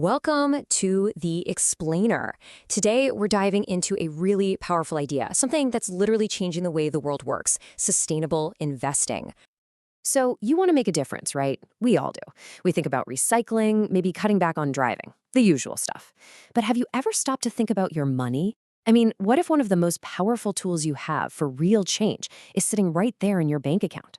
Welcome to The Explainer. Today, we're diving into a really powerful idea, something that's literally changing the way the world works, sustainable investing. So, you want to make a difference, right? We all do. We think about recycling, maybe cutting back on driving, the usual stuff. But have you ever stopped to think about your money? I mean, what if one of the most powerful tools you have for real change is sitting right there in your bank account?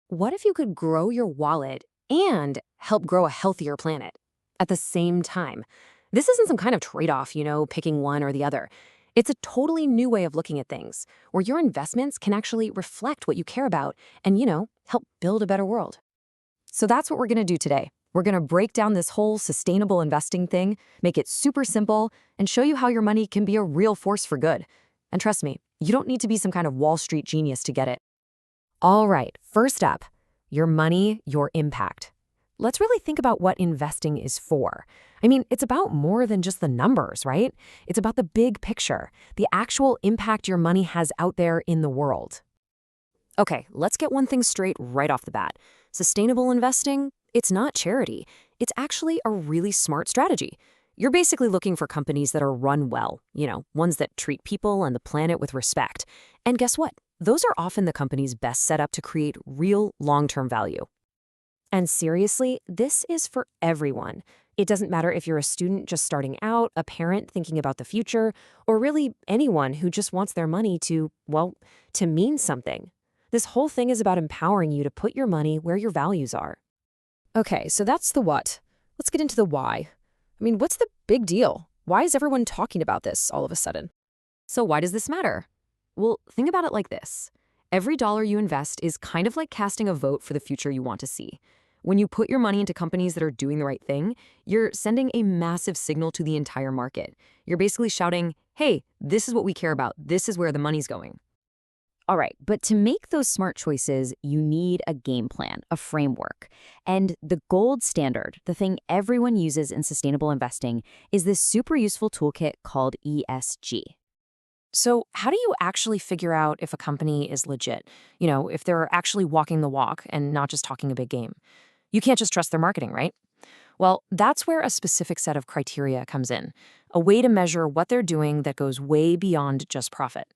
What if you could grow your wallet and help grow a healthier planet at the same time? This isn't some kind of trade-off, picking one or the other. It's a totally new way of looking at things, where your investments can actually reflect what you care about and, help build a better world. So that's what we're going to do today. We're going to break down this whole sustainable investing thing, make it super simple, and show you how your money can be a real force for good. And trust me, you don't need to be some kind of Wall Street genius to get it. All right, first up, your money, your impact. Let's really think about what investing is for. I mean, it's about more than just the numbers, right? It's about the big picture, the actual impact your money has out there in the world. Okay, let's get one thing straight right off the bat. Sustainable investing, it's not charity. It's actually a really smart strategy. You're basically looking for companies that are run well, ones that treat people and the planet with respect. And guess what? Those are often the companies best set up to create real long-term value. And seriously, this is for everyone. It doesn't matter if you're a student just starting out, a parent thinking about the future, or really anyone who just wants their money to mean something. This whole thing is about empowering you to put your money where your values are. Okay, so that's the what. Let's get into the why. I mean, what's the big deal? Why is everyone talking about this all of a sudden? So why does this matter? Well, think about it like this. Every dollar you invest is kind of like casting a vote for the future you want to see. When you put your money into companies that are doing the right thing, you're sending a massive signal to the entire market. You're basically shouting, hey, this is what we care about. This is where the money's going. All right, but to make those smart choices, you need a game plan, a framework. And the gold standard, the thing everyone uses in sustainable investing, is this super useful toolkit called ESG. So how do you actually figure out if a company is legit? If they're actually walking the walk and not just talking a big game? You can't just trust their marketing, right? Well, that's where a specific set of criteria comes in, a way to measure what they're doing that goes way beyond just profit.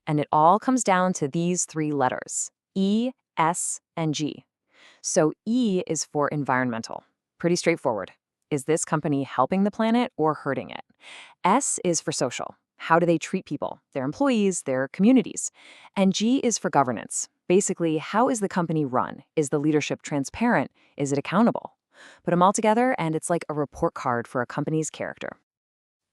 And it all comes down to these three letters, E, S, and G. So E is for environmental. Pretty straightforward. Is this company helping the planet or hurting it? S is for social. How do they treat people, their employees, their communities? And G is for governance. Basically, how is the company run? Is the leadership transparent? Is it accountable? Put them all together, and it's like a report card for a company's character.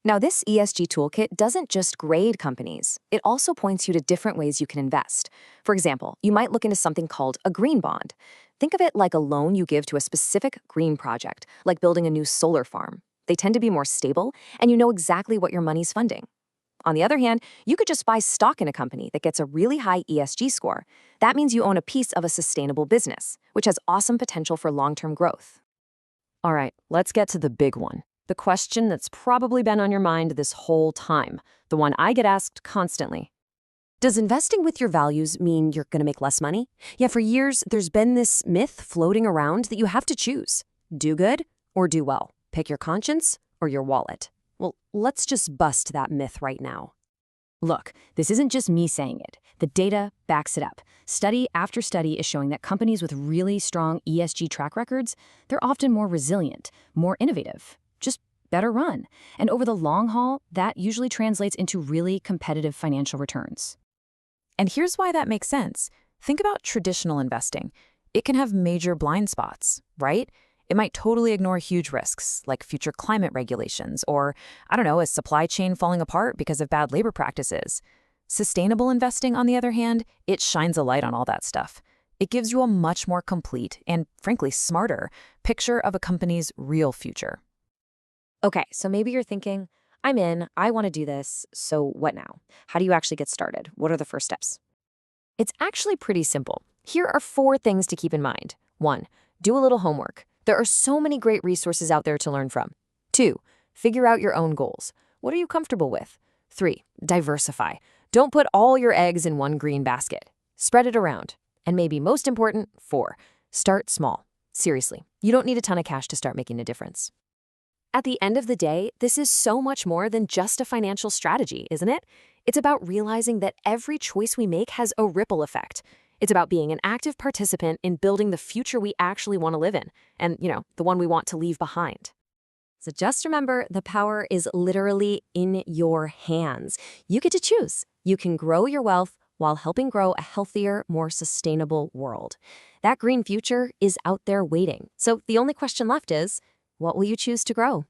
Now, this ESG toolkit doesn't just grade companies. It also points you to different ways you can invest. For example, you might look into something called a green bond. Think of it like a loan you give to a specific green project, like building a new solar farm. They tend to be more stable, and you know exactly what your money's funding. On the other hand, you could just buy stock in a company that gets a really high ESG score. That means you own a piece of a sustainable business, which has awesome potential for long-term growth. All right, let's get to the big one. The question that's probably been on your mind this whole time, the one I get asked constantly. Does investing with your values mean you're going to make less money? Yeah, for years, there's been this myth floating around that you have to choose. Do good or do well. Pick your conscience or your wallet. Well, let's just bust that myth right now. Look, this isn't just me saying it. The data backs it up. Study after study is showing that companies with really strong ESG track records, they're often more resilient, more innovative, just better run. And over the long haul, that usually translates into really competitive financial returns. And here's why that makes sense. Think about traditional investing. It can have major blind spots, right? It might totally ignore huge risks, like future climate regulations, or, a supply chain falling apart because of bad labor practices. Sustainable investing, on the other hand, it shines a light on all that stuff. It gives you a much more complete and, frankly, smarter picture of a company's real future. Okay, so maybe you're thinking, I'm in, I want to do this, so what now? How do you actually get started? What are the first steps? It's actually pretty simple. Here are 4 things to keep in mind. 1, do a little homework. There are so many great resources out there to learn from. 2, figure out your own goals. What are you comfortable with? 3, diversify. Don't put all your eggs in one green basket. Spread it around. And maybe most important, 4, start small. Seriously, you don't need a ton of cash to start making a difference. At the end of the day, this is so much more than just a financial strategy, isn't it? It's about realizing that every choice we make has a ripple effect. It's about being an active participant in building the future we actually want to live in, and, the one we want to leave behind. So just remember, the power is literally in your hands. You get to choose. You can grow your wealth while helping grow a healthier, more sustainable world. That green future is out there waiting. So the only question left is, what will you choose to grow?